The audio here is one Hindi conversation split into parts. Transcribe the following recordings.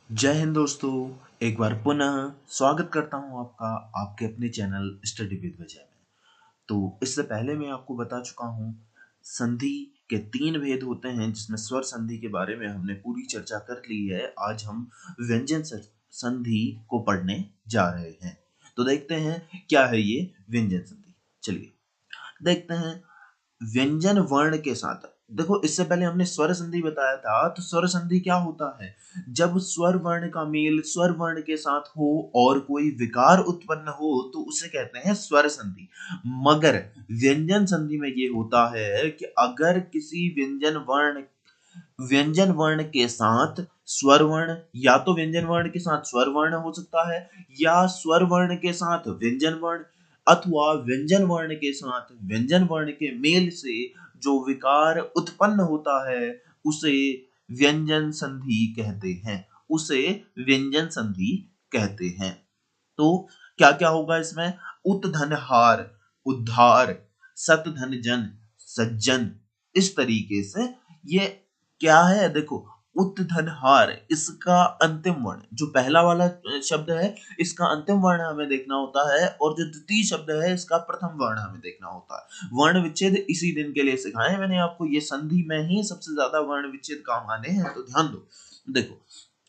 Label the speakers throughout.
Speaker 1: जय हिंद दोस्तों। एक बार पुनः स्वागत करता हूं आपका आपके अपने चैनल स्टडी विद विजय में। तो इससे पहले मैं आपको बता चुका हूं संधि के 3 भेद होते हैं, जिसमें स्वर संधि के बारे में हमने पूरी चर्चा कर ली है। आज हम व्यंजन संधि को पढ़ने जा रहे हैं। तो देखते हैं क्या है ये व्यंजन संधि। चलिए देखते हैं। व्यंजन वर्ण के साथ, देखो इससे पहले हमने स्वर संधि बताया था। तो स्वर संधि क्या होता है? जब स्वर वर्ण का मेल स्वर वर्ण के साथ हो और कोई विकार उत्पन्न हो तो उसे कहते हैं स्वर संधि। मगर व्यंजन संधि में ये होता है कि अगर किसी व्यंजन वर्ण के साथ स्वर वर्ण, या तो व्यंजन वर्ण के साथ स्वर वर्ण हो सकता है, या स्वर वर्ण के साथ व्यंजन वर्ण, अथवा व्यंजन वर्ण के साथ व्यंजन वर्ण के मेल से जो विकार उत्पन्न होता है उसे व्यंजन संधि कहते हैं। उसे व्यंजन संधि कहते हैं। तो क्या क्या होगा इसमें? उत धन हार, उद्धार, सत धन जन, सज्जन। इस तरीके से ये क्या है? देखो, उत धन हार, इसका अंतिम वर्ण जो पहला वाला शब्द है, इसका अंतिम वर्ण हमें देखना होता है, और जो द्वितीय शब्द है इसका प्रथम वर्ण हमें देखना होता है। वर्ण विच्छेद इसी दिन के लिए सिखाए मैंने आपको। ये संधि में ही सबसे ज्यादा वर्ण विच्छेद काम आने हैं, तो ध्यान दो। देखो,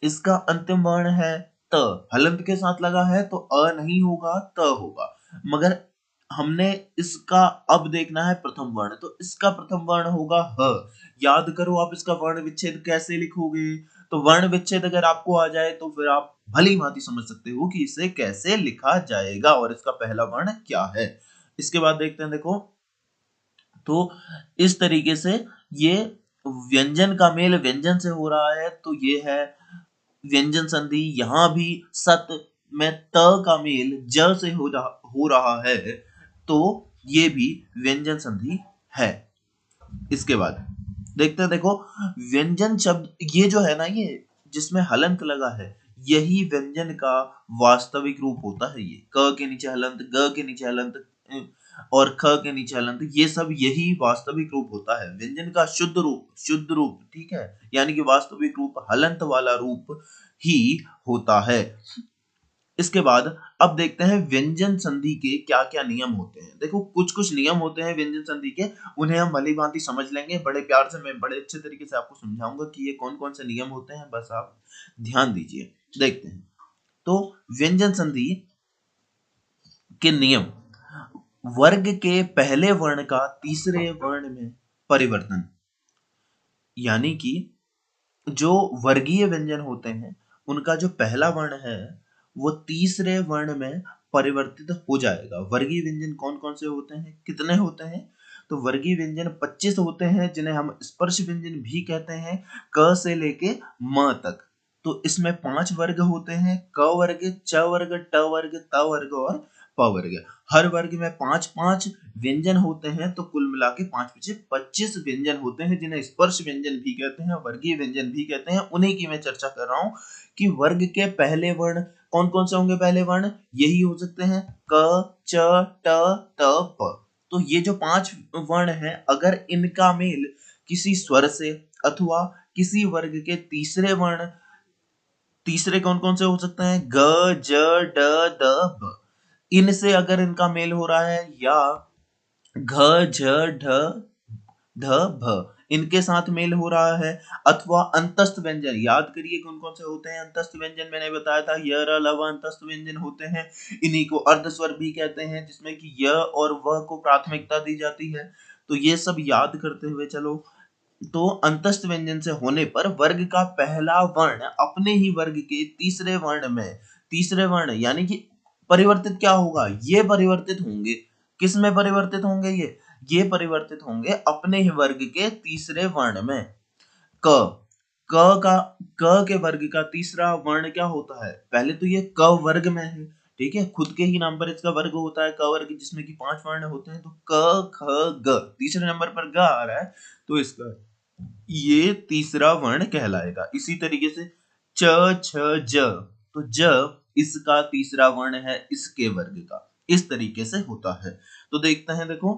Speaker 1: इसका अंतिम वर्ण है त, हलंत के साथ लगा है तो अ नहीं होगा, त होगा। मगर हमने इसका अब देखना है प्रथम वर्ण, तो इसका प्रथम वर्ण होगा ह। याद करो आप इसका वर्ण विच्छेद कैसे लिखोगे। तो वर्ण विच्छेद अगर आपको आ जाए तो फिर आप भली भांति समझ सकते हो कि इसे कैसे लिखा जाएगा और इसका पहला वर्ण क्या है। इसके बाद देखते हैं। देखो, तो इस तरीके से ये व्यंजन का मेल व्यंजन से हो रहा है, तो ये है व्यंजन संधि। यहां भी सत में त का मेल ज से हो रहा है, तो ये भी व्यंजन संधि है। इसके बाद देखते हैं। देखो, व्यंजन शब्द ये जो है ना, ये जिसमें हलंत लगा है, यही व्यंजन का वास्तविक रूप होता है। ये क के नीचे हलंत, ग के नीचे हलंत, और ख के नीचे हलंत, ये सब यही वास्तविक रूप होता है व्यंजन का। शुद्ध रूप, ठीक है, यानी कि वास्तविक रूप हलंत वाला रूप ही होता है। इसके बाद अब देखते हैं व्यंजन संधि के क्या क्या नियम होते हैं। देखो, कुछ कुछ नियम होते हैं व्यंजन संधि के, उन्हें हम भली भांति समझ लेंगे। बड़े प्यार से मैं बड़े अच्छे तरीके से आपको समझाऊंगा कि ये कौन कौन से नियम होते हैं, बस आप ध्यान दीजिए। देखते हैं। तो व्यंजन संधि के नियम: वर्ग के पहले वर्ण का तीसरे वर्ण में परिवर्तन, यानी कि जो वर्गीय व्यंजन होते हैं उनका जो पहला वर्ण है वो तीसरे वर्ण में परिवर्तित हो जाएगा। वर्गीय व्यंजन कौन कौन से होते हैं, कितने होते हैं? तो वर्गीय व्यंजन 25 होते हैं, जिन्हें हम स्पर्श व्यंजन भी कहते हैं, क से लेके म तक। तो इसमें 5 वर्ग होते हैं: क वर्ग, च वर्ग, ट वर्ग, त वर्ग और प वर्ग। हर वर्ग में 5 5 व्यंजन होते हैं, तो कुल मिला के 5 पीछे 25 व्यंजन होते हैं, जिन्हें स्पर्श व्यंजन भी कहते हैं, वर्गीय व्यंजन भी कहते हैं। उन्हीं की मैं चर्चा कर रहा हूं कि वर्ग के पहले वर्ण कौन कौन से होंगे। पहले वर्ण यही हो सकते हैं: क, च, ट, त, प। तो ये जो 5 वर्ण हैं, अगर इनका मेल किसी स्वर से अथवा किसी वर्ग के तीसरे कौन कौन से हो सकते हैं? ग, ज, ड, द, ब। इनसे अगर इनका मेल हो रहा है, या घ, झ, ढ, ध, भ, इनके साथ मेल हो रहा है, अथवा अंतस्थ व्यंजन, याद करिए कौन कौन से होते हैं अंतस्थ व्यंजन। मैंने बताया था य, र, ल, व अंतस्थ व्यंजन होते हैं। इन्हीं को अर्ध स्वर भी कहते हैं, जिसमें कि य और व को प्राथमिकता दी जाती है। तो ये सब याद करते हुए चलो। तो अंतस्थ व्यंजन से होने पर वर्ग का पहला वर्ण अपने ही वर्ग के तीसरे वर्ण यानी कि परिवर्तित क्या होगा? ये परिवर्तित होंगे। किस में परिवर्तित होंगे? ये परिवर्तित होंगे अपने ही वर्ग के तीसरे वर्ण में। क क का क के वर्ग का तीसरा वर्ण क्या होता है? पहले तो ये क वर्ग में है, ठीक है, खुद के ही नाम पर इसका वर्ग होता है क वर्ग, जिसमें कि 5 वर्ण होते हैं। तो क ख ग, तीसरे नंबर पर ग आ रहा है, तो इसका ये तीसरा वर्ण कहलाएगा। इसी तरीके से च, छ, ज, तो ज इसका तीसरा वर्ण है इसके वर्ग का। इस तरीके से होता है। तो देखते हैं। देखो,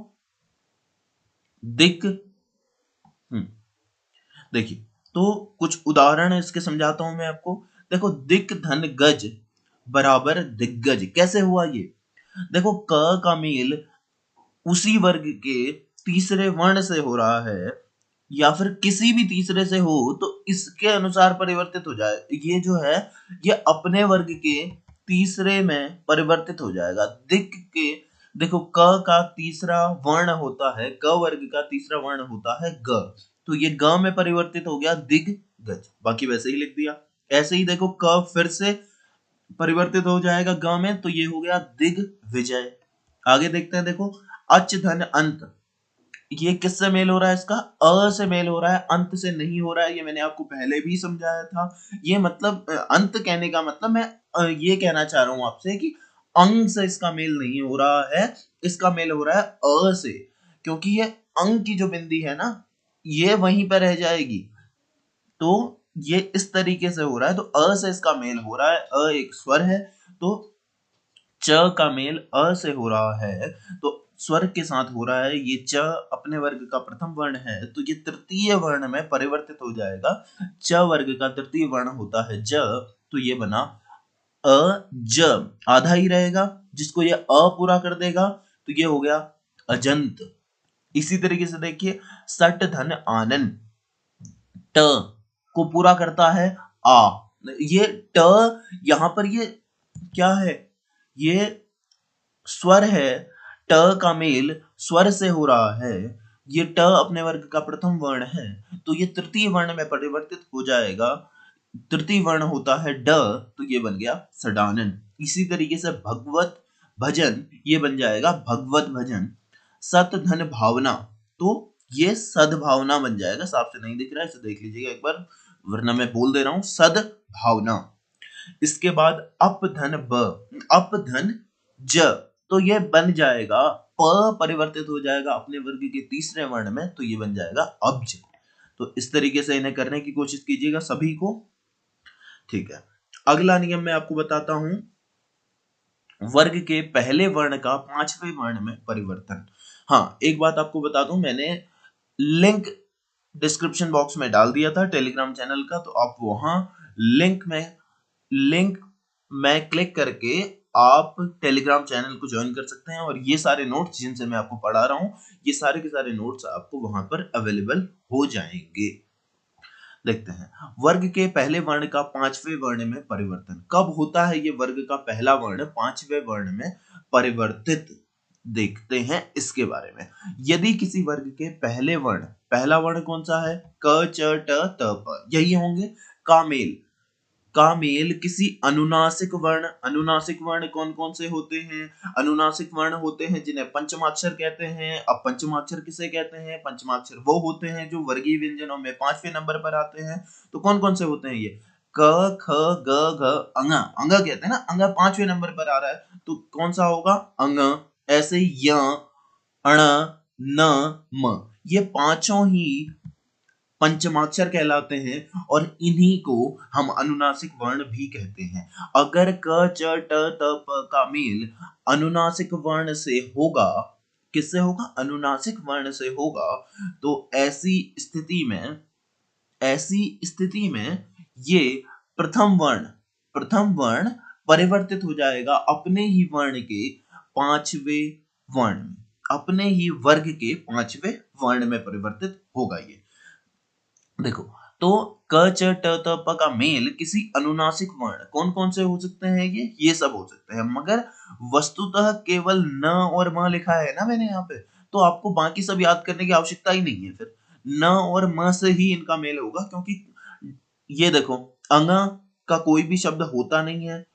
Speaker 1: दिक देखिए, तो कुछ उदाहरण इसके समझाता हूं मैं आपको देखो दिक धन गज बराबर दिग्गज, कैसे हुआ ये? देखो क का मेल उसी वर्ग के तीसरे वर्ण से हो रहा है या फिर किसी भी तीसरे से हो तो इसके अनुसार परिवर्तित हो जाए, ये जो है ये अपने वर्ग के तीसरे में परिवर्तित हो जाएगा। दिक के देखो क का तीसरा वर्ण होता है, क वर्ग का तीसरा वर्ण होता है ग, तो ये ग में परिवर्तित हो गया दिग्गज, बाकी वैसे ही लिख दिया। ऐसे ही देखो क फिर से परिवर्तित हो जाएगा ग में, तो ये हो गया दिग्विजय। आगे देखते हैं, देखो अच धन अंत, ये किससे मेल हो रहा है? इसका अ से मेल हो रहा है, अंत से नहीं हो रहा है, ये मैंने आपको पहले भी समझाया था। ये मतलब अंत कहने का मतलब मैं ये कहना चाह रहा हूं आपसे कि अंग से इसका मेल नहीं हो रहा है, इसका मेल हो रहा है अ से, क्योंकि ये अंग की जो बिंदी है ना ये वहीं पर रह जाएगी, तो ये इस तरीके से हो रहा है, तो अ से इसका मेल हो रहा है, अ एक स्वर है, तो च का मेल अ से हो रहा है, तो स्वर के साथ हो रहा है, ये च अपने वर्ग का प्रथम वर्ण है, तो ये तृतीय वर्ण में परिवर्तित हो जाएगा। च वर्ग का तृतीय वर्ण होता है ज, तो ये बना अ ज, आधा ही रहेगा, जिसको ये अ पूरा कर देगा तो ये हो गया अजंत। इसी तरीके से देखिए सट धन आनन, ट को पूरा करता है आ, ये ट यहां पर ये क्या है? ये स्वर है, ट का मेल स्वर से हो रहा है, ये ट अपने वर्ग का प्रथम वर्ण है, तो ये तृतीय वर्ण में परिवर्तित हो जाएगा, तृतीय वर्ण होता है ड, तो ये बन गया सडानन। इसी तरीके से भगवत भजन, ये बन जाएगा भगवत भजन। सत धन भावना, तो ये सद्भावना बन जाएगा, साफ से नहीं दिख रहा है, इसे देख लीजिएगा एक बार, वरना मैं बोल दे रहा हूं सद्भावना। इसके बाद अप धन ब, अप धन ज, तो ये बन जाएगा प परिवर्तित हो जाएगा अपने वर्ग के तीसरे वर्ण में, तो ये बन जाएगा अब्ज। तो इस तरीके से इन्हें करने की कोशिश कीजिएगा सभी को, ठीक है। अगला नियम मैं आपको बताता हूं, वर्ग के पहले वर्ण का पांचवें वर्ण में परिवर्तन। हाँ एक बात आपको बता दूं, मैंने लिंक डिस्क्रिप्शन बॉक्स में डाल दिया था टेलीग्राम चैनल का, तो आप वहां लिंक में क्लिक करके आप टेलीग्राम चैनल को ज्वाइन कर सकते हैं, और ये सारे नोट्स जिनसे मैं आपको पढ़ा रहा हूं, ये सारे के सारे नोट्स आपको वहां पर अवेलेबल हो जाएंगे। देखते हैं वर्ग के पहले वर्ण का पांचवें वर्ण में परिवर्तन कब होता है? ये वर्ग का पहला वर्ण पांचवें वर्ण में परिवर्तित, देखते हैं इसके बारे में। यदि किसी वर्ग के पहले वर्ण, पहला वर्ण कौन सा है? क च ट त प, यही होंगे। का मेल, का मेल किसी अनुनासिक वर्ण, अनुनासिक वर्ण कौन कौन से होते हैं? अनुनासिक वर्ण होते हैं जिन्हें पंचमाक्षर कहते हैं। अब पंचमाक्षर किसे कहते हैं? पंचमाक्षर वो होते हैं जो वर्गीय व्यंजनों में पांचवें नंबर पर आते हैं। तो कौन कौन से होते हैं ये? क ख ग घ अंग, अंग कहते हैं ना, अंग पांचवें नंबर पर आ रहा है, तो कौन सा होगा? अंग। ऐसे य अण न म, ये पांचों ही पंचमाक्षर कहलाते हैं, और इन्हीं को हम अनुनासिक वर्ण भी कहते हैं। अगर क च ट त प का मेल अनुनासिक वर्ण से होगा, किससे होगा? अनुनासिक वर्ण से होगा, तो ऐसी स्थिति में ये प्रथम वर्ण, प्रथम वर्ण परिवर्तित हो जाएगा अपने ही वर्ण के पांचवें वर्ण में, अपने ही वर्ग के पांचवें वर्ण में परिवर्तित होगा ये। देखो तो क च ट त प का मेल किसी अनुनासिक वर्ण, कौन कौन से हो सकते हैं? ये सब हो सकते हैं, मगर वस्तुतः केवल न और म लिखा है ना मैंने यहाँ पे, तो आपको बाकी सब याद करने की आवश्यकता ही नहीं है। फिर न और म से ही इनका मेल होगा, क्योंकि ये देखो अंग का कोई भी शब्द होता नहीं है,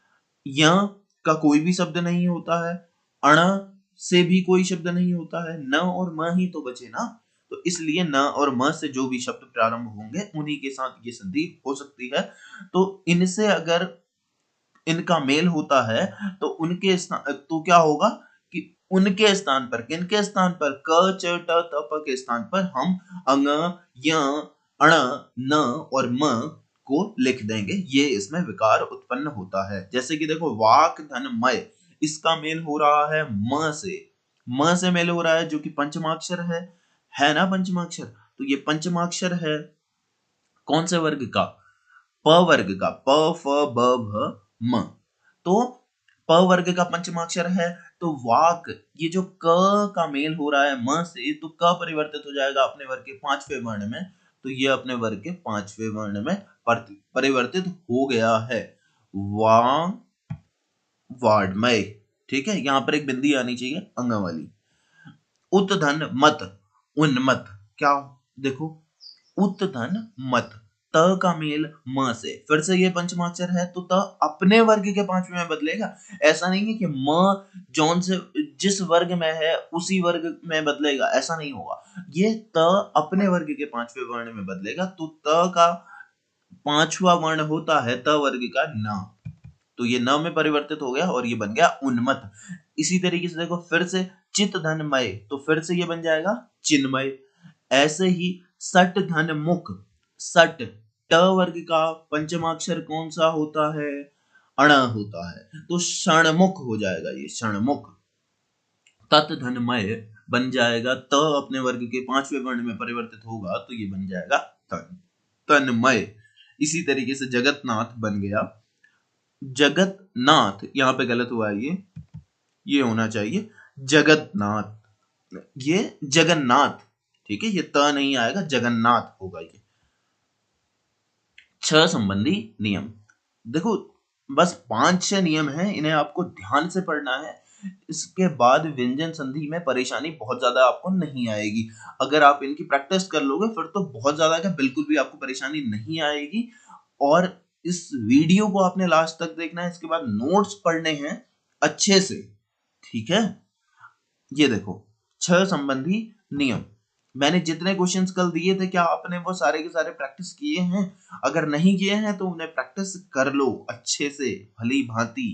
Speaker 1: य का कोई भी शब्द नहीं होता है, अण से भी कोई शब्द नहीं होता है, न और म ही तो बचे ना, तो इसलिए न और म से जो भी शब्द प्रारंभ होंगे उन्हीं के साथ ये संधि हो सकती है। तो इनसे अगर इनका मेल होता है तो उनके तो क्या होगा कि उनके स्थान पर, किनके स्थान पर? क च ट त प के स्थान पर हम अंग, य, अण, न और म को लिख देंगे, ये इसमें विकार उत्पन्न होता है। जैसे कि देखो वाक धन मय, इसका मेल हो रहा है म से मेल हो रहा है, जो कि पंचमाक्षर है ना पंचमाक्षर, तो ये पंचमाक्षर है कौन से वर्ग का? प वर्ग का प फ ब भ म, तो प वर्ग का पंचमाक्षर है तो वाक, ये जो क का मेल हो रहा है म से, तो क परिवर्तित हो जाएगा अपने वर्ग के पांचवें वर्ण में, तो ये अपने वर्ग के पांचवें वर्ण में परिवर्तित हो गया है। वांग वाड्मय, ठीक है, यहाँ पर एक बिंदी आनी चाहिए अंगा वाली। उत्धन मत उन्मत, क्या देखो, उत्धन मत, त का मेल म से, फिर से ये पंचमाक्षर है तो त अपने वर्ग के पांचवें में बदलेगा। ऐसा नहीं है कि म जौन से जिस वर्ग में है उसी वर्ग में बदलेगा, ऐसा नहीं होगा। ये त अपने वर्ग के पांचवें वर्ण में बदलेगा, तो त का पांचवा वर्ण होता है त वर्ग का न, तो ये न में परिवर्तित हो गया और ये बन गया उन्मत। इसी तरीके से देखो फिर से चित धन मय, तो फिर से ये बन जाएगा चिन्मय। ऐसे ही सट धन मुख, सट, ट वर्ग का पंचमाक्षर कौन सा होता है, अण होता है, तो क्षणमुख हो जाएगा ये क्षणमुख। तत धनमय बन जाएगा, त अपने वर्ग के पांचवें वर्ण में परिवर्तित होगा तो ये बन जाएगा तन, तन्मय। इसी तरीके से जगतनाथ बन गया जगतनाथ, यहाँ पे गलत हुआ है, ये होना चाहिए जगतनाथ, ये जगन्नाथ, ठीक है, ये त नहीं आएगा, जगन्नाथ होगा ये। छ संबंधी नियम, देखो बस 5-6 नियम हैं, इन्हें आपको ध्यान से पढ़ना है। इसके बाद व्यंजन संधि में परेशानी बहुत ज्यादा आपको नहीं आएगी। अगर आप इनकी प्रैक्टिस कर लोगे फिर तो बहुत ज्यादा क्या, बिल्कुल भी आपको परेशानी नहीं आएगी। और इस वीडियो को आपने लास्ट तक देखना है, इसके बाद नोट्स पढ़ने हैं अच्छे से, ठीक है। ये देखो छह संबंधी नियम, मैंने जितने क्वेश्चंस कल दिए थे क्या आपने वो सारे के सारे प्रैक्टिस किए हैं? अगर नहीं किए हैं तो उन्हें प्रैक्टिस कर लो अच्छे से भली भांति।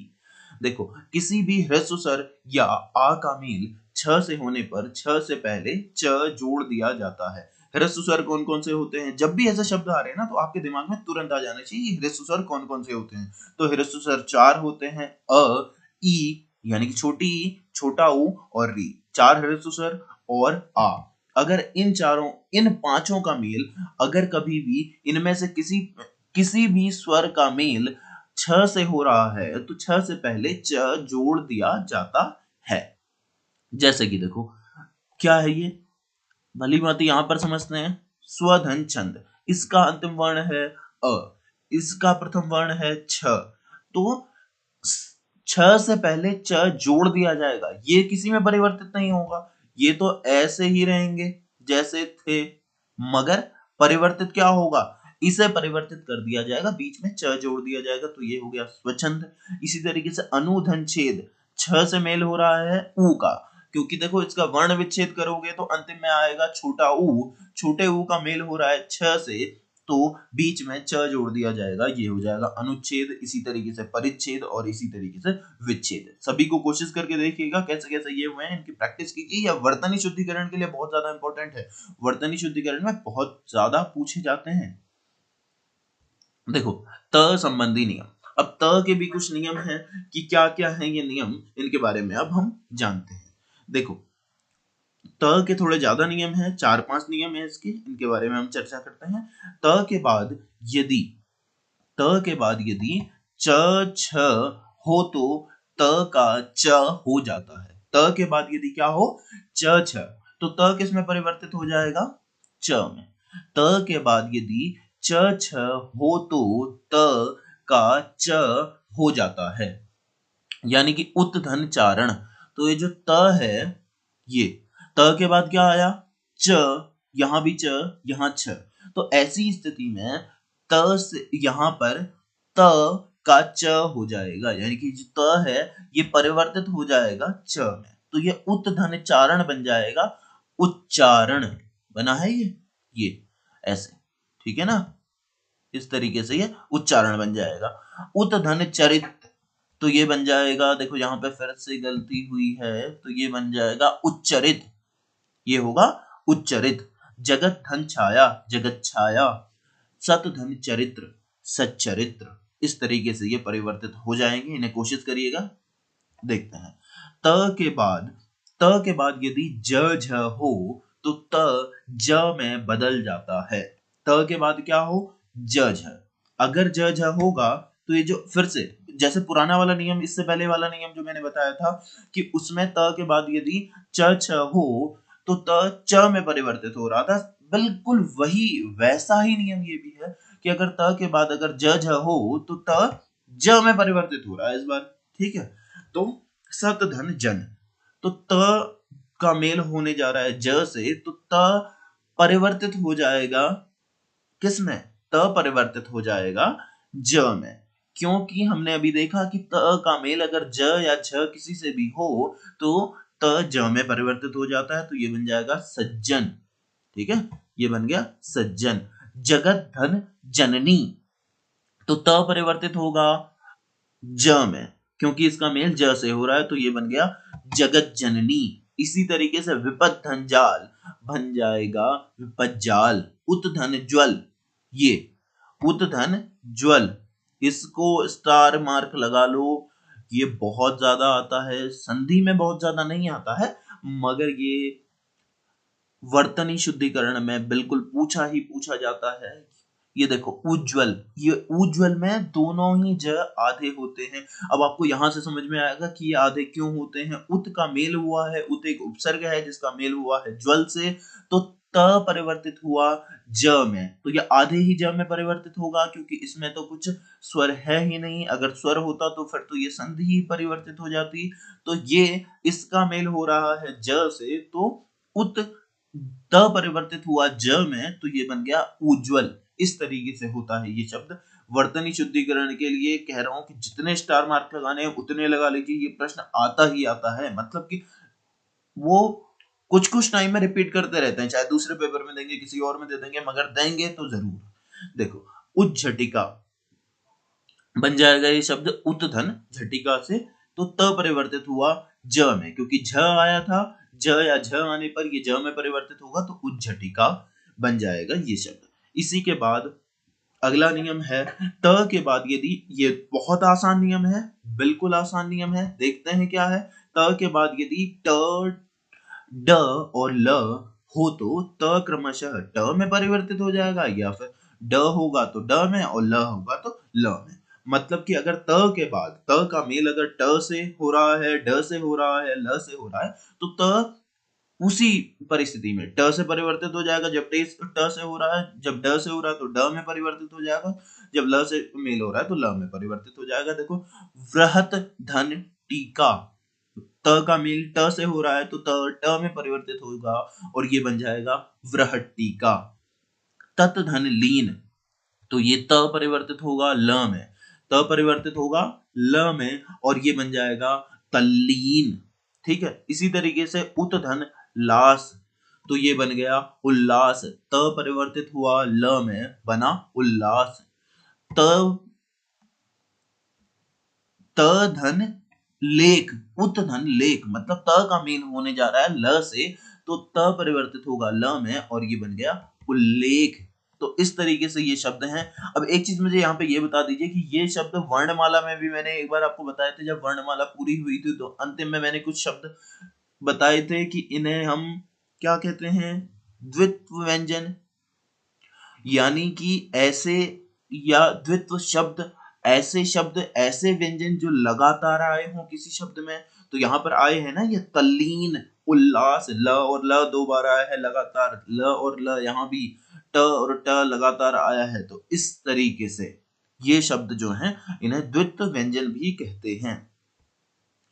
Speaker 1: देखो किसी भी ह्रस्व स्वर या आ का मेल छ से होने पर छ से पहले च जोड़ दिया जाता है। ह्रस्व स्वर कौन कौन से होते हैं? जब भी ऐसे शब्द आ रहे हैं ना तो आपके दिमाग में तुरंत आ जाना चाहिए ह्रस्व स्वर कौन कौन से होते हैं। तो ह्रस्व स्वर 4 होते हैं, अ, ई यानी कि छोटी ई, छोटा ऊ और री, 4 ह्रस्व स्वर और आ। अगर इन पांचों का मेल, अगर कभी भी इनमें से किसी भी स्वर का मेल छ से हो रहा है तो छ से पहले च जोड़ दिया जाता है। जैसे कि देखो क्या है ये, भली भांति यहां पर समझते हैं। स्वधन छंद, इसका अंतिम वर्ण है अ, इसका प्रथम वर्ण है छ, तो छ से पहले च जोड़ दिया जाएगा, ये किसी में परिवर्तित नहीं होगा, ये तो ऐसे ही रहेंगे जैसे थे, मगर परिवर्तित क्या होगा, इसे परिवर्तित कर दिया जाएगा, बीच में च जोड़ दिया जाएगा, तो ये हो गया स्वच्छंद। इसी तरीके से अनुधन छेद, छ से मेल हो रहा है ऊ का, क्योंकि देखो इसका वर्ण विच्छेद करोगे तो अंतिम में आएगा छोटा ऊ, छोटे ऊ का मेल हो रहा है छ से, तो बीच में च जोड़ दिया जाएगा, ये हो जाएगा अनुच्छेद। इसी तरीके से परिच्छेद और इसी तरीके से विच्छेद। सभी को कोशिश करके देखिएगा कैसे कैसे ये हुए हैं, इनकी प्रैक्टिस कीजिए। या वर्तनी शुद्धिकरण के लिए बहुत ज्यादा इंपॉर्टेंट है, वर्तनी शुद्धिकरण में बहुत ज्यादा पूछे जाते हैं। देखो त संबंधी नियम, अब त के भी कुछ नियम हैं कि क्या क्या है ये नियम, इनके बारे में अब हम जानते हैं। देखो त के थोड़े ज्यादा नियम हैं, 4-5 नियम हैं इसके, इनके बारे में हम चर्चा करते हैं। त के बाद यदि त के बाद यदि च छ हो तो त का च हो जाता है। त के बाद यदि क्या हो, च छ, तो त किस में परिवर्तित हो जाएगा, च में। त के बाद यदि च छ हो तो त का च हो जाता है, यानी कि उत्धन चारण। तो ये जो त है, ये त के बाद क्या आया, च, यहां भी च, यहां छ, तो ऐसी स्थिति में त से यहां पर त का च हो जाएगा, यानी कि जो त है ये परिवर्तित हो जाएगा च में, तो ये उत्धन चारण बन जाएगा, उच्चारण बना है ये ऐसे, ठीक है ना, इस तरीके से ये उच्चारण बन जाएगा। उत्धन चरित, तो ये बन जाएगा, देखो यहाँ पे फिर से गलती हुई है, तो ये बन जाएगा उच्चरित, ये होगा उच्चरित। जगत धन छाया, जगत छाया। सत धन चरित्र, सच्चरित्र। इस तरीके से ये परिवर्तित हो जाएंगे, इन्हें कोशिश करिएगा। देखते हैं त के बाद यदि ज झ हो तो त ज में बदल जाता है। त के बाद क्या हो, ज झ, अगर ज झ होगा तो ये जो फिर से जैसे पुराना वाला नियम, इससे पहले वाला नियम जो मैंने बताया था कि उसमें त के बाद यदि च छ हो तो त च में परिवर्तित हो रहा था, बिल्कुल वही वैसा ही नियम ये भी है कि अगर त के बाद अगर ज झ हो तो त ज में परिवर्तित हो रहा है इस बार। ठीक है, तो सत धन जन, तो त का मेल होने जा रहा है ज से, तो त परिवर्तित हो जाएगा किसमें, त परिवर्तित हो जाएगा ज में, क्योंकि हमने अभी देखा कि त का मेल अगर ज या झ किसी से भी हो तो त ज में परिवर्तित हो जाता है, तो ये बन जाएगा सज्जन। ठीक है, ये बन गया सज्जन। जगत धन जननी, तो त परिवर्तित होगा ज में, क्योंकि इसका मेल ज से हो रहा है, तो ये बन गया जगत जननी। इसी तरीके से विपद धन जाल बन जाएगा विपज्जाल। उत धन ज्वल, ये उत धन ज्वल, इसको स्टार मार्क लगा लो, ये बहुत ज्यादा आता है, संधि में बहुत ज्यादा नहीं आता है, मगर ये वर्तनी शुद्धिकरण में बिल्कुल पूछा ही पूछा जाता है। ये देखो उज्जवल, ये उज्जवल में दोनों ही ज आधे होते हैं। अब आपको यहां से समझ में आएगा कि ये आधे क्यों होते हैं। उत का मेल हुआ है, उत एक उपसर्ग है जिसका मेल हुआ है ज्वल से, तो त परिवर्तित हुआ ज में, तो ये आधे ही ज में परिवर्तित होगा, क्योंकि इसमें तो कुछ स्वर है ही नहीं। अगर स्वर होता तो फिर तो ये संधि ही परिवर्तित हो जाती। तो ये इसका मेल हो रहा है ज से, तो उत त परिवर्तित हुआ ज में, तो ये बन गया उज्जवल। इस तरीके से होता है ये शब्द। वर्तनी शुद्धिकरण के लिए कह रहा हूं कि जितने स्टार मार्क लगाने हैं उतने लगा लीजिए, ये प्रश्न आता ही आता है, मतलब कि वो कुछ कुछ टाइम में रिपीट करते रहते हैं, चाहे दूसरे पेपर में देंगे किसी और में दे देंगे, मगर देंगे तो जरूर। देखो उज्झटिका बन जाएगा ये शब्द उत धन झटिका से, तो त परिवर्तित हुआ ज में, क्योंकि झ आया था, ज या झ आने पर ये ज में परिवर्तित होगा, तो उज्झटिका बन जाएगा ये शब्द। इसी के बाद अगला नियम है त के बाद यदि, ये बहुत आसान नियम है, बिल्कुल आसान नियम है, देखते हैं क्या है। त के बाद यदि ट ड और ल हो तो त क्रमशः ट में परिवर्तित हो जाएगा, या फिर ड होगा तो ड में और ल होगा तो ल में। मतलब कि अगर त के बाद त का मेल अगर ट से हो रहा है, ड से हो रहा है, ल से हो रहा है, तो त उसी परिस्थिति में ट से परिवर्तित हो जाएगा। जब ट से हो रहा है, जब ड से हो रहा है तो ड में परिवर्तित हो जाएगा, जब ल से मेल हो रहा है तो ल में परिवर्तित हो जाएगा। देखो वृहत धन टीका, त का मेल ट से हो रहा है तो त ट में परिवर्तित होगा और ये बन जाएगा वृहत टीका। तत धन लीन, तो ये त परिवर्तित होगा ल में, त परिवर्तित होगा ल में और ये बन जाएगा तल्लीन। ठीक है, इसी तरीके से उत धन लास, तो ये बन गया उल्लास, त परिवर्तित हुआ ल में, बना उल्लास। त त धन लेख, उत धन लेख, मतलब त का मेल होने जा रहा है ल से, तो त परिवर्तित होगा ल में और ये बन गया उल्लेख। तो इस तरीके से ये शब्द हैं। अब एक चीज मुझे यहाँ पे ये बता दीजिए कि ये शब्द वर्णमाला में भी मैंने एक बार आपको बताए थे, जब वर्णमाला पूरी हुई थी तो अंतिम में मैंने कुछ शब्द बताए थे कि इन्हें हम क्या कहते हैं, द्वित्व व्यंजन, यानी कि ऐसे, या द्वित्व शब्द, ऐसे शब्द, ऐसे व्यंजन जो लगातार आए हों किसी शब्द में। तो यहाँ पर आए हैं ना ये तल्लीन, उल्लास, ल और ल दो बार आया है लगातार, ल और ल यहाँ भी ट और ट लगातार आया है, तो इस तरीके से ये शब्द जो हैं इन्हें द्वित्व व्यंजन भी कहते हैं।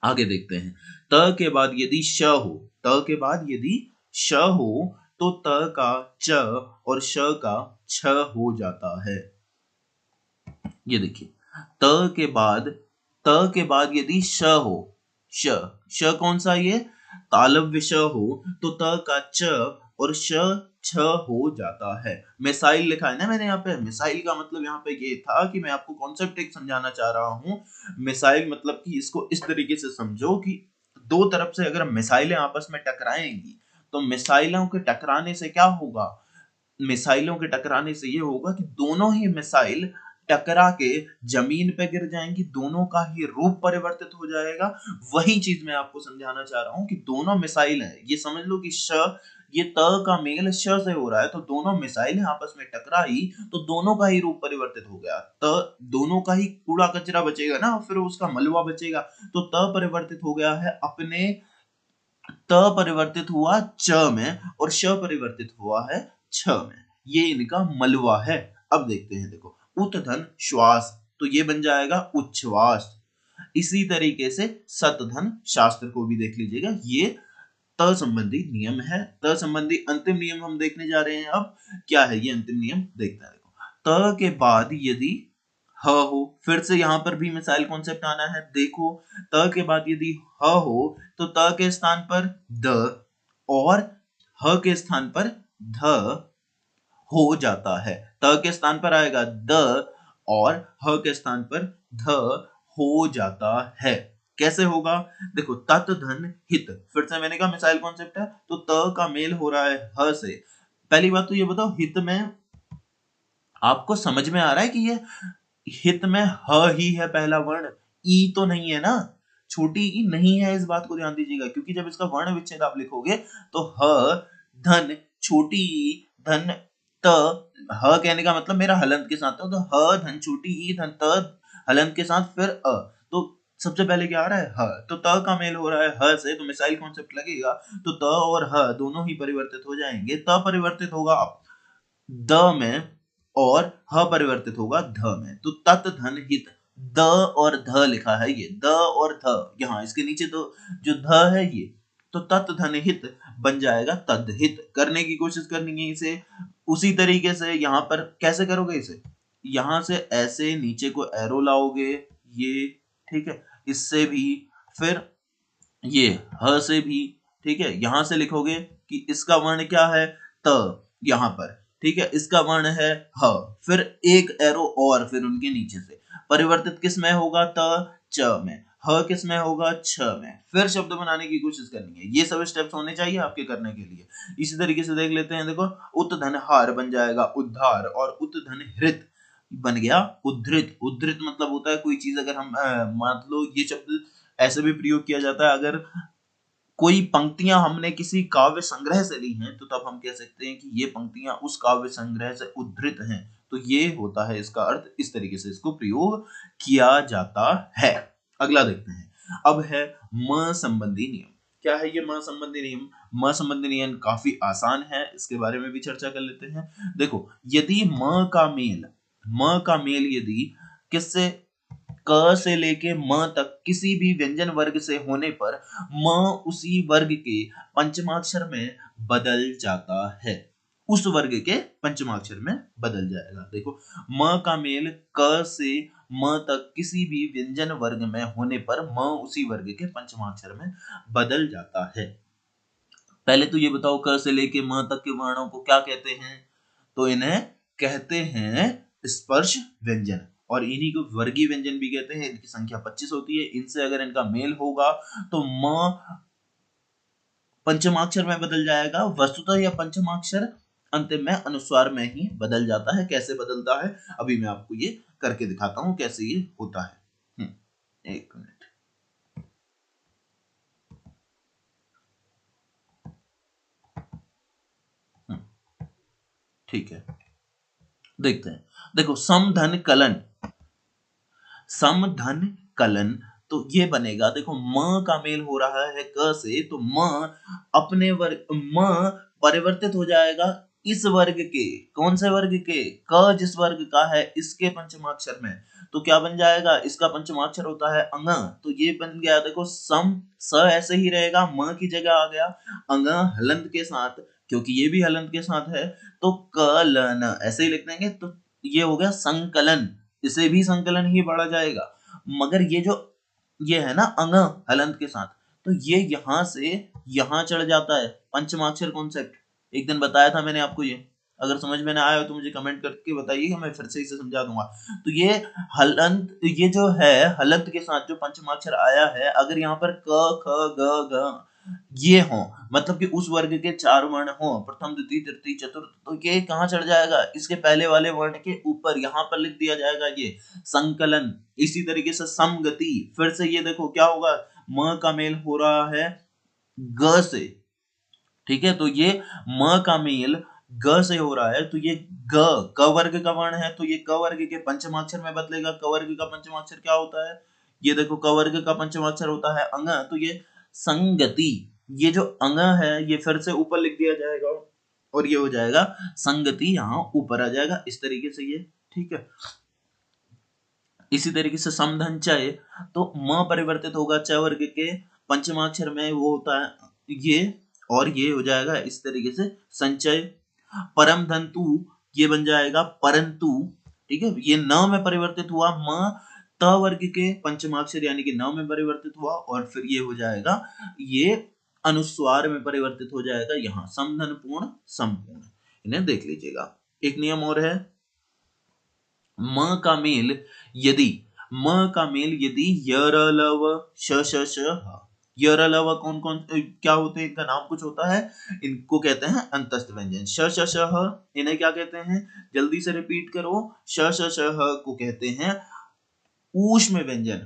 Speaker 1: आगे देखते हैं, त के बाद यदि श हो, त के बाद यदि श हो तो त का च और श का छ हो जाता है। ये देखिए, त के बाद यदि श हो, श, श कौन सा, ये तालव्य श हो, तो त का च और श छ हो जाता है। मिसाइल लिखा है ना मैंने यहाँ पे, मिसाइल का मतलब यहाँ पे ये था कि मैं आपको कॉन्सेप्ट एक समझाना चाह रहा हूँ। मिसाइल मतलब कि इसको इस तरीके से समझो कि दो तरफ से अगर मिसाइलें आपस में टकराएंगी, तो मिसाइलों के टकराने से क्या होगा, मिसाइलों के टकराने से ये होगा कि दोनों ही मिसाइल टकरा के जमीन पे गिर जाएंगी, दोनों का ही रूप परिवर्तित हो जाएगा। वही चीज मैं आपको समझाना चाह रहा हूं कि दोनों मिसाइल है, ये समझ लो कि श ये त का मेल श से हो रहा है, तो दोनों मिसाइलें आपस में टकराई तो दोनों का ही रूप परिवर्तित हो गया। दोनों का ही कूड़ा कचरा बचेगा ना, फिर उसका मलबा बचेगा। तो त परिवर्तित हो गया है अपने, त परिवर्तित हुआ च में और श परिवर्तित हुआ है छ में। ये इनका मलबा है। अब देखते हैं, देखो उत्धन श्वास, तो ये बन जाएगा उच्छ्वास। इसी तरीके से सतधन शास्त्र को भी देख लीजिएगा, ये त संबंधी नियम है। त संबंधी अंतिम नियम हम देखने जा रहे हैं। अब क्या है ये अंतिम नियम, देखते हैं। देखो त के बाद यदि ह हो, फिर से यहाँ पर भी मिसाइल कॉन्सेप्ट आना है। देखो त के बाद यदि ह हो तो त के स्थान पर द और ह के स्थान पर ध हो जाता है। त के स्थान पर आएगा द और ह के स्थान पर ध हो जाता है। कैसे होगा, देखो तत् धन हित, फिर से मैंने कहा मिसाइल कॉन्सेप्ट है, तो त का मेल हो रहा है ह से। पहली बात तो ये बताओ, हित में आपको समझ में आ रहा है कि ये हित में ह ही है पहला वर्ण, ई तो नहीं है ना, छोटी ई नहीं है, इस बात को ध्यान दीजिएगा। क्योंकि जब इसका वर्ण विच्छेद आप लिखोगे तो ह धन छोटी ई धन त, ह कहने का मतलब मेरा हलंत के साथ है, तो ह धन छोटी ई धन त हलंत के साथ फिर अ, तो सबसे पहले क्या आ रहा है ह, तो त का मेल हो रहा है ह से, तो मिसाइल कॉन्सेप्ट लगेगा, तो त और ह दोनों ही परिवर्तित हो जाएंगे। त परिवर्तित होगा द में और ह परिवर्तित होगा ध में, तो तत् धन हित, द और ध लिखा है, ये द और ध यहाँ इसके नीचे तो जो ध है ये, तो तत् धन हित बन जाएगा तद्हित। करने की कोशिश करनी है इसे। उसी तरीके से यहाँ पर कैसे करोगे इसे, यहाँ से ऐसे नीचे को एरो लाओगे, ये ठीक है, इससे भी, फिर ये ह से भी, ठीक है, यहां से लिखोगे कि इसका वर्ण क्या है त, यहां पर ठीक है, इसका वर्ण है ह, फिर एक एरो और फिर उनके नीचे से परिवर्तित किस में होगा, त च में, ह किस में होगा, छ में, फिर शब्द बनाने की कोशिश करनी है। ये सब स्टेप्स होने चाहिए आपके करने के लिए। इसी तरीके से देख लेते हैं, देखो उत्धन हार बन जाएगा उद्धार, और उत्धन हृत बन गया उद्धृत। उद्धृत मतलब होता है कोई चीज अगर हम मान लो, ये शब्द ऐसे भी प्रयोग किया जाता है अगर कोई पंक्तियां हमने किसी काव्य संग्रह से ली हैं, तो तब हम कह सकते हैं कि ये पंक्तियां उस काव्य संग्रह से उद्धृत हैं। तो ये होता है इसका अर्थ, इस तरीके से इसको प्रयोग किया जाता है। अगला देखते हैं, अब है म संबंधी नियम। क्या है ये म संबंधी नियम, म संबंधी नियम काफी आसान है, इसके बारे में भी चर्चा कर लेते हैं। देखो यदि म का मेल यदि किससे, क से लेके म तक किसी भी व्यंजन वर्ग से होने पर म उसी वर्ग के पंचमाक्षर में बदल जाता है, उस वर्ग के पंचमाक्षर में बदल जाएगा। देखो म का मेल क से म तक किसी भी व्यंजन वर्ग में होने पर म उसी वर्ग के पंचमाक्षर में बदल जाता है। पहले तो ये बताओ क से लेके म तक के वर्णों को क्या कहते हैं, तो इन्हें कहते हैं स्पर्श व्यंजन, और इन्हीं को वर्गीय व्यंजन भी कहते हैं। इनकी संख्या 25 होती है। इनसे अगर इनका मेल होगा तो म पंचमाक्षर में बदल जाएगा। वस्तुतः यह पंचमाक्षर अंतिम में अनुस्वार में ही बदल जाता है। कैसे बदलता है अभी मैं आपको ये करके दिखाता हूं कैसे ये होता है। एक मिनट, ठीक है, देखते हैं। देखो सम धन कलन, सम धन कलन, तो ये बनेगा, देखो म का मेल हो रहा है क से, तो म अपने वर्ग, म परिवर्तित हो जाएगा इस वर्ग के, कौन से वर्ग के, क जिस वर्ग का है इसके पंचमाक्षर में, तो क्या बन जाएगा, इसका पंचमाक्षर होता है अंग, तो ये बन गया। देखो सम, स ऐसे ही रहेगा, म की जगह आ गया अंग हलंत के साथ, क्योंकि ये भी हलंत के साथ है, तो कलन ऐसे ही लिख देंगे, तो ये हो गया संकलन, इसे भी संकलन ही पढ़ा जाएगा। मगर ये जो ये है ना अंग हलंत के साथ, तो ये यहां से यहां चढ़ जाता है, पंचमाक्षर कॉन्सेप्ट एक दिन बताया था मैंने आपको। ये अगर समझ में ना आया हो तो मुझे कमेंट करके बताइएगा, मैं फिर से इसे समझा दूंगा। तो ये हलंत, ये जो है हलंत के साथ जो पंचमाक्षर आया है, अगर यहाँ पर क ख ग घ ये हो, मतलब कि उस वर्ग के चार वर्ण हो, प्रथम द्वितीय तृतीय चतुर्थ, तो ये कहाँ चढ़ जाएगा, इसके पहले वाले वर्ण के ऊपर, यहाँ पर लिख दिया जाएगा ये संकलन। इसी तरीके से समगति, फिर से ये देखो क्या होगा, म का मेल हो रहा है ग से, ठीक है, तो ये म का मेल ग से हो रहा है, तो ये ग क वर्ग का वर्ण है, तो ये क वर्ग के पंचमाक्षर में बदलेगा। क वर्ग का पंचमाक्षर क्या होता है? ये देखो, क वर्ग का पंचमाक्षर होता है अंग, तो ये संगति, ये जो अंग है ये फिर से ऊपर लिख दिया जाएगा और ये हो जाएगा संगति, यहाँ ऊपर आ जाएगा इस तरीके से ये, ठीक है। इसी तरीके से समधन चय, तो म परिवर्तित होगा च वर्ग के पंचमाक्षर में, वो होता है ये, और ये हो जाएगा इस तरीके से संचय। परम धन तू, ये बन जाएगा परंतु, ठीक है। ये न में परिवर्तित हुआ, म त वर्ग के पंचमाक्षर यानी कि न में परिवर्तित हुआ, और फिर ये हो जाएगा, ये अनुस्वार में परिवर्तित हो जाएगा, यहाँ समधन पूर्ण संपूर्ण। इन्हें देख लीजिएगा। एक नियम और है, म का मेल यदि, म का मेल यदि यर लव श श श ह, यर लव कौन कौन क्या होते हैं, इनका नाम कुछ होता है, इनको कहते हैं अंतस्थ व्यंजन। श श श ह इन्हें क्या कहते हैं, जल्दी से रिपीट करो, श श श ह को कहते हैं ऊष्म व्यंजन,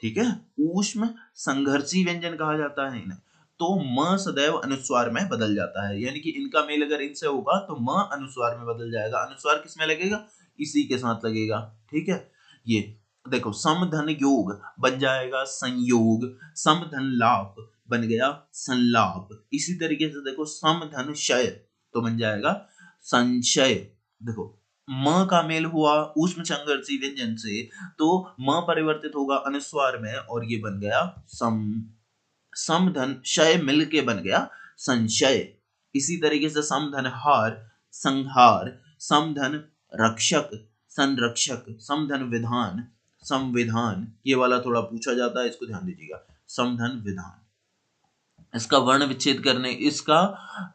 Speaker 1: ठीक है, ऊष्म संघर्षी व्यंजन कहा जाता है इन्हें। तो म सदैव अनुस्वार में बदल जाता है, यानी कि इनका मेल अगर इनसे होगा तो म अनुस्वार में बदल जाएगा। अनुस्वार किस में लगेगा, इसी के साथ लगेगा, ठीक है। ये देखो, समधन योग बन जाएगा संयोग, समधन लाप बन गया संलाप। इसी तरीके से देखो, समधन शय तो बन जाएगा संशय। देखो, म का मेल हुआ ऊष्म संघर्षी व्यंजन से, तो म परिवर्तित होगा अनुस्वार में और ये बन गया सम, समधन शय मिल के बन गया संशय। इसी तरीके से समधन हार संहार, समधन रक्षक संरक्षक, समधन विधान संविधान, ये वाला थोड़ा पूछा जाता है, इसको ध्यान दीजिएगा, समधन विधान। इसका वर्ण विच्छेद करने, इसका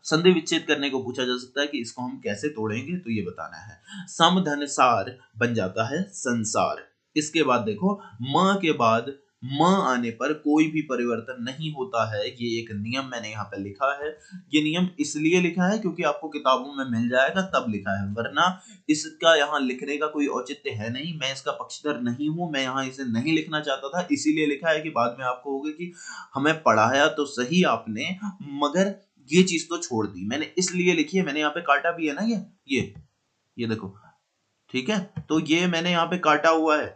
Speaker 1: संधि विच्छेद करने को पूछा जा सकता है कि इसको हम कैसे तोड़ेंगे, तो ये बताना है। समधन सार बन जाता है संसार। इसके बाद देखो, म के बाद म आने पर कोई भी परिवर्तन नहीं होता है, ये एक नियम मैंने यहाँ पे लिखा है। ये नियम इसलिए लिखा है क्योंकि आपको किताबों में मिल जाएगा तब लिखा है, वरना इसका यहाँ लिखने का कोई औचित्य है नहीं। मैं इसका पक्षधर नहीं हूँ, मैं यहाँ इसे नहीं लिखना चाहता था, इसीलिए लिखा है कि बाद में आपको होगा कि हमें पढ़ाया तो सही आपने, मगर ये चीज तो छोड़ दी। मैंने इसलिए लिखी है, मैंने यहाँ पे काटा भी है ना, ये देखो, ठीक है, तो ये मैंने यहाँ पे काटा हुआ है।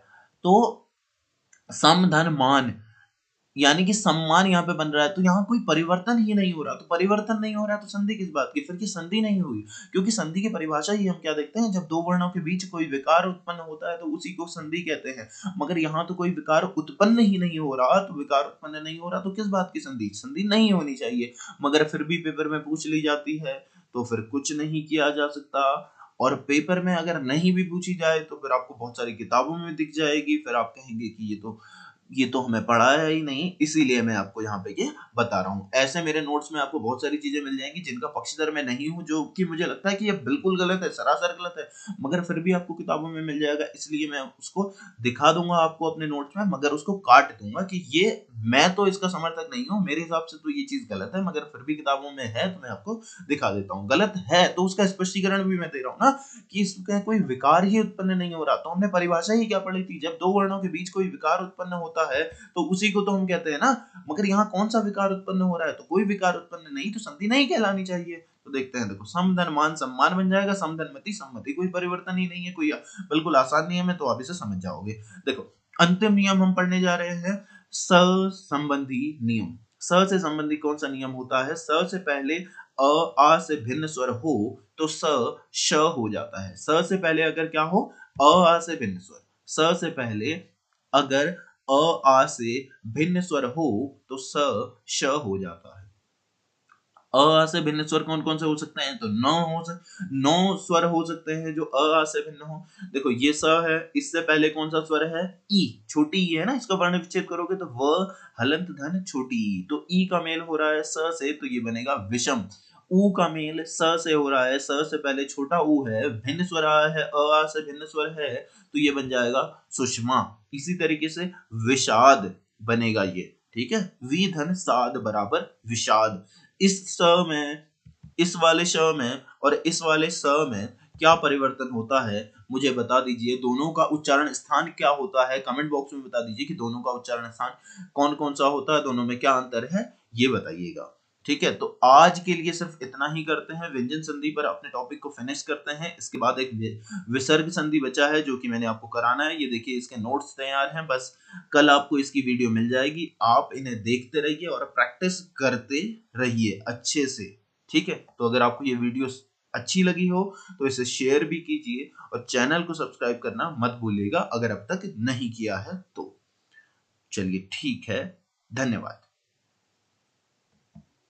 Speaker 1: तो समधन मान, यानी कि सम्मान यहाँ पे बन रहा है, तो यहाँ कोई परिवर्तन ही नहीं हो रहा। तो परिवर्तन नहीं हो रहा तो संधि किस बात की, फिर की संधि नहीं हुई, क्योंकि संधि की परिभाषा ही हम क्या देखते हैं, जब दो वर्णों के बीच कोई विकार उत्पन्न होता है तो उसी को संधि कहते हैं। मगर यहाँ तो कोई विकार उत्पन्न ही नहीं हो रहा, तो विकार उत्पन्न नहीं हो रहा तो किस बात की संधि, संधि नहीं होनी चाहिए, मगर फिर भी पेपर में पूछ ली जाती है, तो फिर कुछ नहीं किया जा सकता। और पेपर में अगर नहीं भी पूछी जाए तो फिर आपको बहुत सारी किताबों में दिख जाएगी, फिर आप कहेंगे कि ये तो हमें पढ़ाया ही नहीं, इसीलिए मैं आपको यहाँ पे ये बता रहा हूँ। ऐसे मेरे नोट्स में आपको बहुत सारी चीजें मिल जाएंगी जिनका पक्षधर मैं नहीं हूँ, जो कि मुझे लगता है कि ये बिल्कुल गलत है, सरासर गलत है, मगर फिर भी आपको किताबों में मिल जाएगा, इसलिए मैं उसको दिखा दूंगा आपको अपने नोट्स में, मगर उसको काट दूंगा कि ये, मैं तो इसका समर्थक नहीं हूँ, मेरे हिसाब से तो ये चीज गलत है, मगर फिर भी किताबों में है तो मैं आपको दिखा देता हूँ। गलत है तो उसका स्पष्टीकरण भी मैं दे रहा हूँ ना, कि इसका कोई विकार ही उत्पन्न नहीं हो रहा। तो हमने परिभाषा ही क्या पढ़ी थी, जब दो वर्णों के बीच कोई विकार उत्पन्न होता है तो उसी को तो हम कहते हैं ना, मगर यहाँ कौन सा विकार उत्पन्न हो रहा है, तो कोई विकार उत्पन्न नहीं, तो संधि नहीं कहलानी चाहिए। तो देखते हैं, देखो, समधन मान सम्मान बन जाएगा, समधन मति सम्मति, कोई परिवर्तन ही नहीं है, कोई बिल्कुल आसान नियम है, तो आप इसे समझ जाओगे। देखो, अंतिम नियम हम पढ़ने जा रहे हैं, स संबंधी नियम। स से संबंधी कौन सा नियम होता है, स से पहले आ से भिन्न स्वर हो तो स श हो जाता है। स से पहले अगर क्या हो, आ से भिन्न स्वर, स से पहले अगर आ से भिन्न स्वर हो तो स श हो जाता है। अ से भिन्न स्वर कौन कौन से हो सकते हैं, तो नौ स्वर हो सकते हैं जो अ से भिन्न हो। देखो, ये स है, इससे पहले कौन सा स्वर है, ई, छोटी ई है ना, इसका वर्ण विच्छेद करोगे तो व हलंत धन छोटी ई, तो ई का मेल हो रहा है स से, तो ये बनेगा विषम। ऊ का मेल स से हो रहा है, स से पहले छोटा ऊ है, भिन्न स्वर आया है, अ से भिन्न स्वर है, तो ये बन जाएगा सुषमा। इसी तरीके से विषाद बनेगा ये, ठीक है, वी धन साध बराबर विषाद। इस स में, इस वाले श में और इस वाले स में क्या परिवर्तन होता है, मुझे बता दीजिए। दोनों का उच्चारण स्थान क्या होता है, कमेंट बॉक्स में बता दीजिए कि दोनों का उच्चारण स्थान कौन कौन सा होता है, दोनों में क्या अंतर है, ये बताइएगा। ठीक है, तो आज के लिए सिर्फ इतना ही करते हैं। व्यंजन संधि पर अपने टॉपिक को फिनिश करते हैं। इसके बाद एक विसर्ग संधि बचा है जो कि मैंने आपको कराना है। ये देखिए इसके नोट्स तैयार हैं, बस कल आपको इसकी वीडियो मिल जाएगी। आप इन्हें देखते रहिए और प्रैक्टिस करते रहिए अच्छे से। ठीक है, तो अगर आपको ये वीडियो अच्छी लगी हो तो इसे शेयर भी कीजिए और चैनल को सब्सक्राइब करना मत भूलिएगा अगर अब तक नहीं किया है तो। चलिए ठीक है, धन्यवाद।